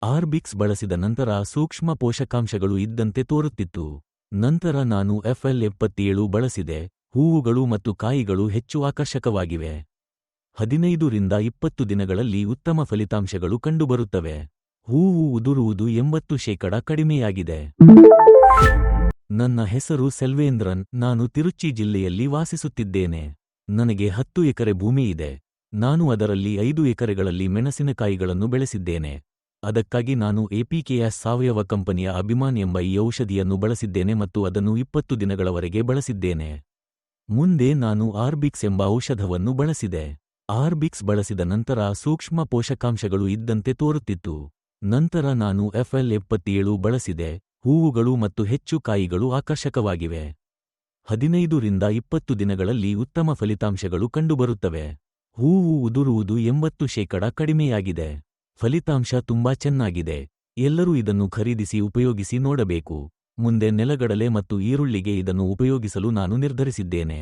ಆರ್ಬಿಕ್ಸ್ ಬಳಸಿದ ನಂತರ ಸೂಕ್ಷ್ಮ ಪೋಷಕಾಂಶಗಳು ಇದ್ದಂತೆ ತೋರುತ್ತಿತ್ತು. ನಂತರ ನಾನು FL77 ಬಳಸಿದೆ. ಹೂವುಗಳು ಮತ್ತು ಕಾಯಿಗಳು ಹೆಚ್ಚು ಆಕರ್ಷಕವಾಗಿವೆ. 15 ರಿಂದ 20 ದಿನಗಳಲ್ಲಿ ಉತ್ತಮ ಫಲಿತಾಂಶಗಳು ಕಂಡುಬರುತ್ತವೆ. ಹೂವು ಉದುರುವುದು 80% ಕಡಿಮೆಯಾಗಿದೆ. ನನ್ನ ಹೆಸರು ಸೆಲ್ವೇಂದ್ರನ್. ನಾನು ತಿರುಚಿ ಜಿಲ್ಲೆಯಲ್ಲಿ ವಾಸಿಸುತ್ತಿದ್ದೇನೆ. ನನಗೆ 10 ಎಕರೆ ಭೂಮಿ ಇದೆ. ನಾನು ಅದರಲ್ಲಿ 5 ಎಕರೆಗಳಲ್ಲಿ ಮೆಣಸಿನಕಾಯಿಗಳನ್ನು ಬೆಳೆಸಿದ್ದೇನೆ. ಅದಕ್ಕಾಗಿ ನಾನು APKS ಸಾವಯವ ಕಂಪನಿಯ ಅಭಿಮಾನ್ ಎಂಬ ಈ ಔಷಧಿಯನ್ನು ಬಳಸಿದ್ದೇನೆ ಮತ್ತು ಅದನ್ನು 20 ದಿನಗಳವರೆಗೆ ಬಳಸಿದ್ದೇನೆ. ಮುಂದೆ ನಾನು ಆರ್ಬಿಕ್ಸ್ ಎಂಬ ಔಷಧವನ್ನು ಬಳಸಿದೆ. ಆರ್ಬಿಕ್ಸ್ ಬಳಸಿದ ನಂತರ ಸೂಕ್ಷ್ಮ ಪೋಷಕಾಂಶಗಳು ಇದ್ದಂತೆ ತೋರುತ್ತಿತ್ತು. ನಂತರ ನಾನು FL77 ಬಳಸಿದೆ. ಹೂವುಗಳು ಮತ್ತು ಹೆಚ್ಚು ಕಾಯಿಗಳು ಆಕರ್ಷಕವಾಗಿವೆ. 15 ರಿಂದ 20 ದಿನಗಳಲ್ಲಿ ಉತ್ತಮ ಫಲಿತಾಂಶಗಳು ಕಂಡುಬರುತ್ತವೆ. ಹೂವು ಉದುರುವುದು 80% ಕಡಿಮೆಯಾಗಿದೆ. ಫಲಿತಾಂಶ ತುಂಬಾ ಚೆನ್ನಾಗಿದೆ. ಎಲ್ಲರೂ ಇದನ್ನು ಖರೀದಿಸಿ ಉಪಯೋಗಿಸಿ ನೋಡಬೇಕು. ಮುಂದೆ ನೆಲಗಡಲೆ ಮತ್ತು ಈರುಳ್ಳಿಗೆ ಇದನ್ನು ಉಪಯೋಗಿಸಲು ನಾನು ನಿರ್ಧರಿಸಿದ್ದೇನೆ.